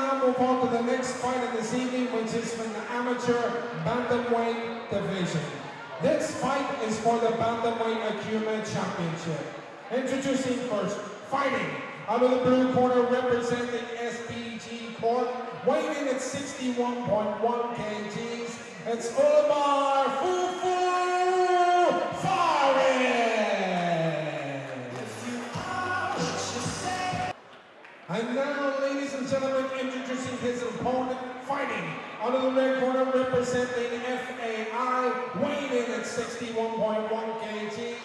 now move on to the next fight of this evening, which is from the amateur Bantamweight division. This fight is for the Bantamweight Akuma Championship. Introducing first, fighting out of the blue corner representing SPG Cork, weighing in at 61.1 kgs. It's Flobatar And now, ladies and gentlemen, introducing his opponent, fighting out of the red corner representing FAI, weighing in at 61.1 kgs.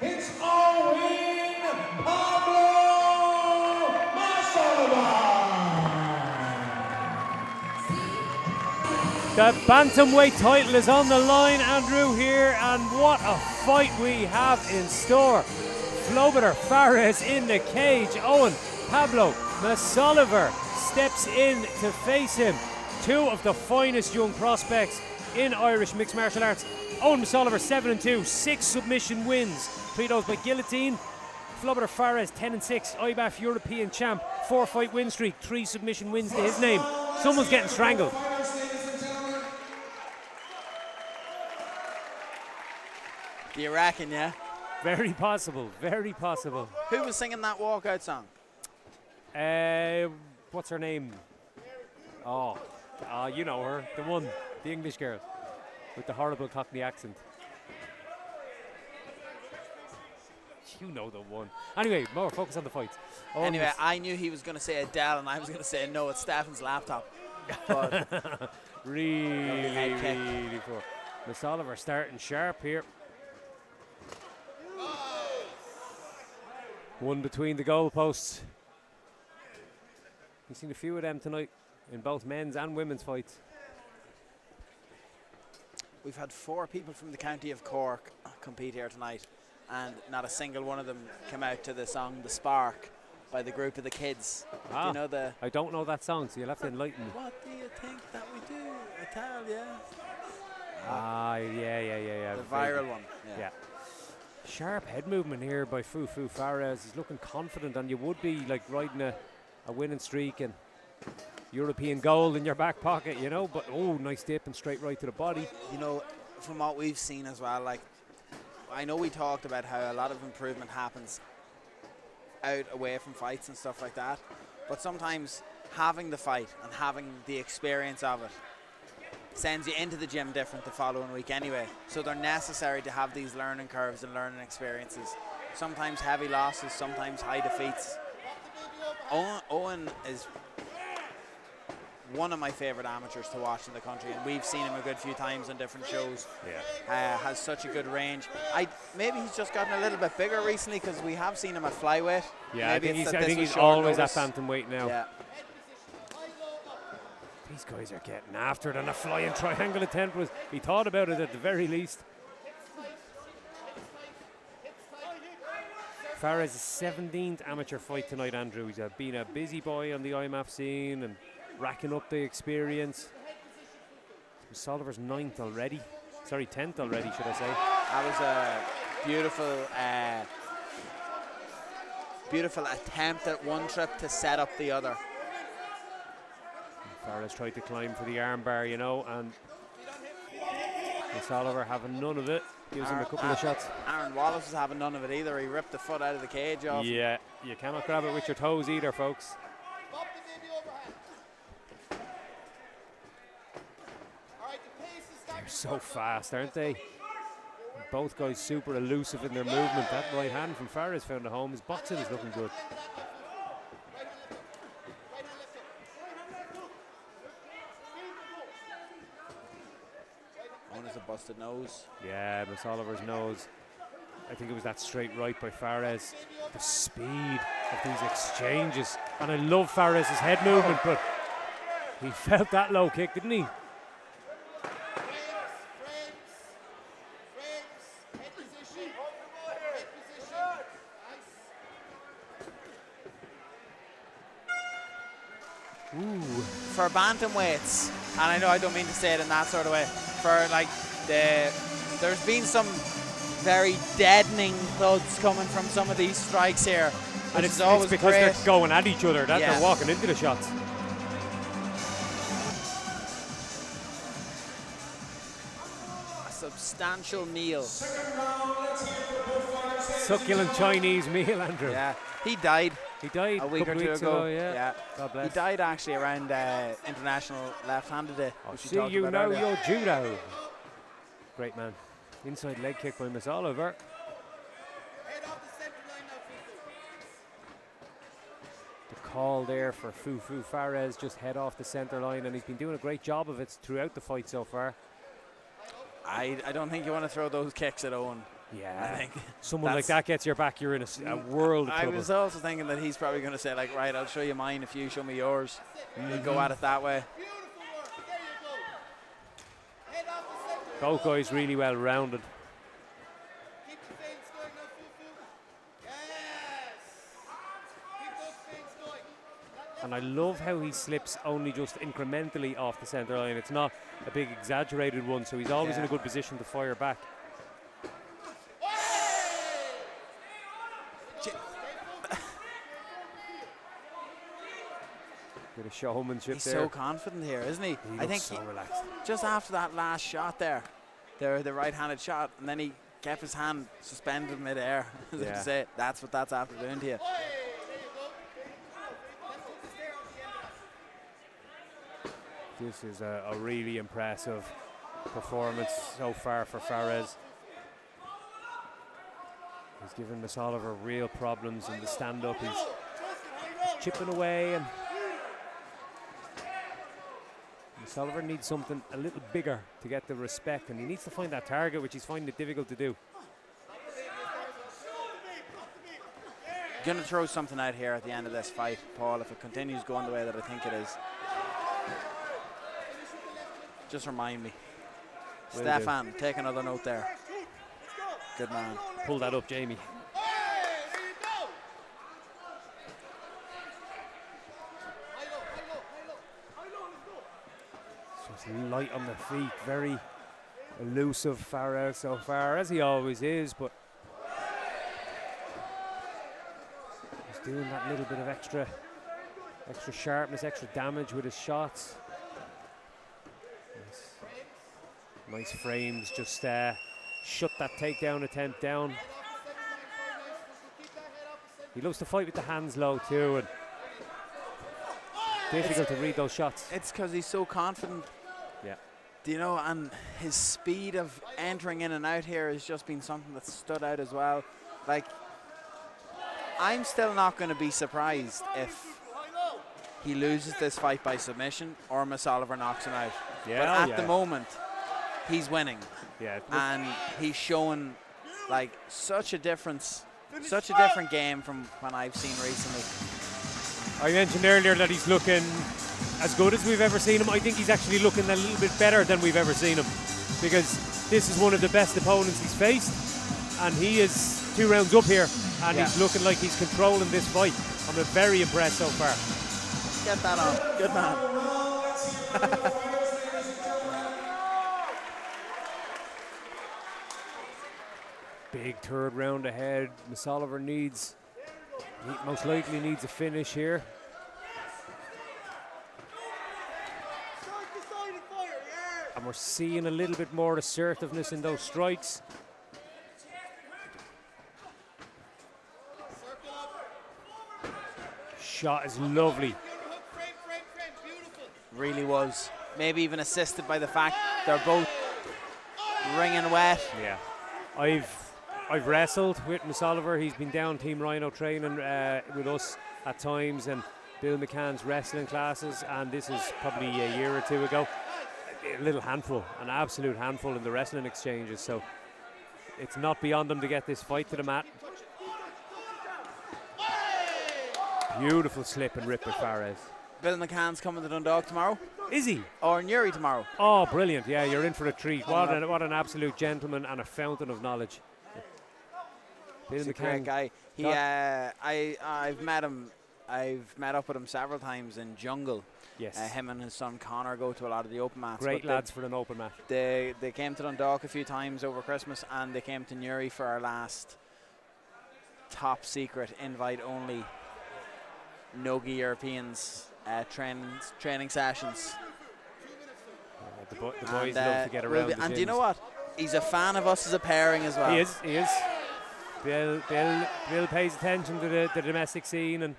It's Eoghan Masoliver. The Bantamweight title is on the line, Andrew, here, and what a fight we have in store. Flobatar Fares in the cage. Eoghan Masoliver steps in to face him. Two of the finest young prospects in Irish mixed martial arts. Eoghan Masoliver 7-2, 6 submission wins, 3 of those by guillotine. Flobatar Fares 10-6, IBAF European champ, 4-fight win streak, 3 submission wins to his name. Someone's getting strangled. Do you reckon, yeah? Very possible, very possible. Who was singing that walkout song? What's her name? Oh, you know her, the one, the English girl with the horrible Cockney accent. You know the one. Anyway, more focus on the fight. Anyway, I knew he was going to say Adele, and I was going to say no, it's Stefan's laptop. But really poor. Masoliver starting sharp here. One between the goalposts. We've seen a few of them tonight in both men's and women's fights. We've had 4 people from the county of Cork compete here tonight, and not a single one of them came out to the song The Spark by the group of the kids. Do you know the... I don't know that song, so you'll have to enlighten me. What do you think that we do? Italia. Yeah. The viral one. Yeah. Sharp head movement here by Fufu Fares. He's looking confident, and you would be like riding a winning streak and European gold in your back pocket, you know. But nice dip and straight right to the body. You know, from what we've seen as well, like, I know we talked about how a lot of improvement happens out away from fights and stuff like that, but sometimes having the fight and having the experience of it sends you into the gym different the following week anyway. So they're necessary to have these learning curves and learning experiences. Sometimes heavy losses, sometimes high defeats. Eoghan is one of my favourite amateurs to watch in the country, and we've seen him a good few times on different shows. Has such a good range. Maybe he's just gotten a little bit bigger recently, because we have seen him at flyweight. Yeah, maybe I think he's always at bantamweight now. Yeah. These guys are getting after it on a flying triangle attempt. He thought about it at the very least. Fares' 17th amateur fight tonight, Andrew. He's been a busy boy on the IMAF scene and racking up the experience. Masoliver's 9th already. Sorry, 10th already, should I say. That was a beautiful attempt at one trip to set up the other. Fares tried to climb for the armbar, you know, and Masoliver having none of it. Gives him a couple of shots. Aaron Wallace was having none of it either. He ripped the foot out of the cage off. Yeah, you cannot grab it with your toes either, folks. They're so fast, aren't they? Both guys super elusive in their movement. That right hand from Fares found a home. His boxing is looking good. One is a busted nose. Yeah, Masoliver's nose. I think it was that straight right by Fares. The speed of these exchanges. And I love Fares' head movement, but he felt that low kick, didn't he? For bantamweights, and I know I don't mean to say it in that sort of way, for like there's been some very deadening thuds coming from some of these strikes here, and it's always because great. they're going at each other that they're walking into the shots. substantial meal. Succulent Chinese meal, Andrew. Yeah, he died. He died a week or two weeks ago. Yeah. God bless. He died actually around International Left-Handed Day. Which See, you know your judo. Great man. Inside leg kick by Masoliver. The call there for Fufu Fares, just head off the centre line, and he's been doing a great job of it throughout the fight so far. I don't think you want to throw those kicks at Eoghan. Yeah, I think someone like that gets your back, you're in a world of trouble. I was also thinking that he's probably going to say, like, right, I'll show you mine if you show me yours. We'll go at it that way. Both guys really well rounded. And I love how he slips only just incrementally off the centre line. It's not a big exaggerated one, so he's always in a good position to fire back. Bit of showmanship He's there. so confident here, isn't he? He I think so relaxed. Just after that last shot there, the right-handed shot, and then he kept his hand suspended mid-air. Say, that's what that's after doing to you. This is a really impressive performance so far for Fares. He's given Masoliver real problems in the stand-up. He's chipping away, and Masoliver needs something a little bigger to get the respect, and he needs to find that target, which he's finding it difficult to do. Going to throw something out here at the end of this fight, Paul, if it continues going the way that I think it is. Just remind me. Stefan, take another note there. Good man. Pull that up, Jamie. Just light on the feet, very elusive Fares so far, as he always is, but he's doing that little bit of extra sharpness, extra damage with his shots. Nice frames, just shut that takedown attempt down. He loves to fight with the hands low too, and difficult to read those shots. It's because he's so confident. Yeah. Do you know, and his speed of entering in and out here has just been something that stood out as well. Like, I'm still not going to be surprised if he loses this fight by submission or Masoliver knocks him out. Yeah, but at the moment, he's winning. Yeah. And he's showing like such a different game from when I've seen recently. I mentioned earlier that he's looking as good as we've ever seen him. I think he's actually looking a little bit better than we've ever seen him, because this is one of the best opponents he's faced, and he is 2 rounds up here, and he's looking like he's controlling this fight. I'm very impressed so far. Get that on. Good man. Big 3rd round ahead. Masoliver most likely needs a finish here. And we're seeing a little bit more assertiveness in those strikes. Shot is lovely. Really was. Maybe even assisted by the fact they're both ringing wet. Yeah. I've wrestled with Masoliver. He's been down Team Rhino training with us at times, and Bill McCann's wrestling classes, and this is probably a year or 2 ago. A little handful, an absolute handful in the wrestling exchanges, so it's not beyond them to get this fight to the mat. Beautiful slip and rip with Fares. Bill McCann's coming to Dundalk tomorrow. Is he? Or Newry tomorrow. Oh, brilliant. Yeah, you're in for a treat. What an absolute gentleman and a fountain of knowledge. He's a great guy. He, I've met him. I've met up with him several times in Jungle. Yes. Him and his son Connor go to a lot of the open mats. Great lads for an open mat. They came to Dundalk a few times over Christmas, and they came to Newry for our last top secret invite only Nogi Europeans training sessions. The boys love to get around. And do you know what? He's a fan of us as a pairing as well. He is. Bill pays attention to the domestic scene, and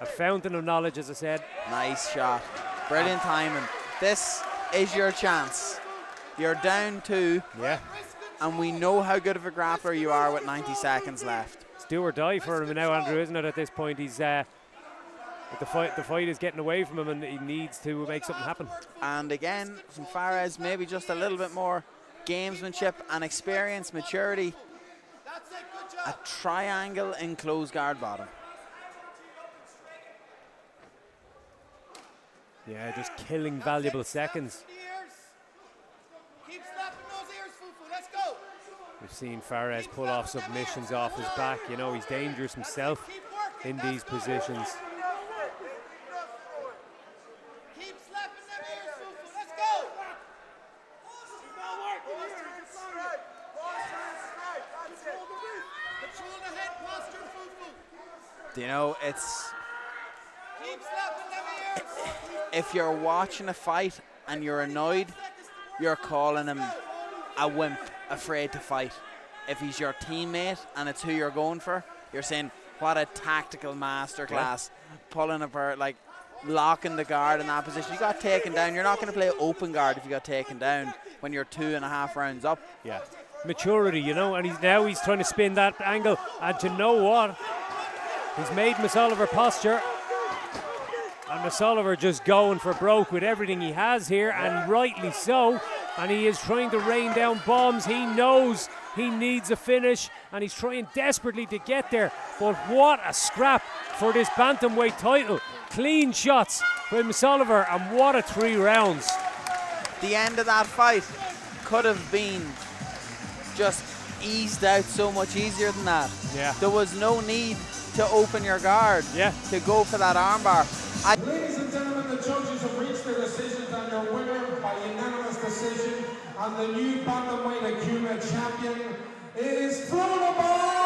a fountain of knowledge, as I said. Nice shot. Brilliant timing. This is your chance. You're down 2. Yeah. And we know how good of a grappler you are with 90 seconds left. It's do or die for him now, Andrew, isn't it, at this point? He's the fight is getting away from him, and he needs to make something happen. And again, from Fares, maybe just a little bit more gamesmanship and experience, maturity. A triangle in close guard bottom. Yeah, just killing valuable seconds. Keep slapping those ears, Fufu. Let's go. We've seen Fares pull off submissions off his back. You know, he's dangerous himself in these positions. Keep slapping them ears, Fufu. Let's go. Control the head posture, Fufu. You know, it's... Keep slapping them ears. If you're watching a fight and you're annoyed, you're calling him a wimp, afraid to fight. If he's your teammate and it's who you're going for, you're saying, what a tactical masterclass. Pulling apart, like locking the guard in that position. You got taken down. You're not going to play open guard if you got taken down when you're 2.5 rounds up. Yeah. Maturity, you know, and he's trying to spin that angle. And you know what? He's made Masoliver posture. And Masoliver just going for broke with everything he has here, and rightly so. And he is trying to rain down bombs. He knows he needs a finish, and he's trying desperately to get there. But what a scrap for this bantamweight title. Clean shots by Masoliver, and what a 3 rounds. The end of that fight could have been just eased out so much easier than that. Yeah. There was no need to open your guard, Yeah. to go for that armbar. Ladies and gentlemen, the judges have reached their decisions, and your winner by unanimous decision and the new Bantamweight Akuma champion is Flobatar.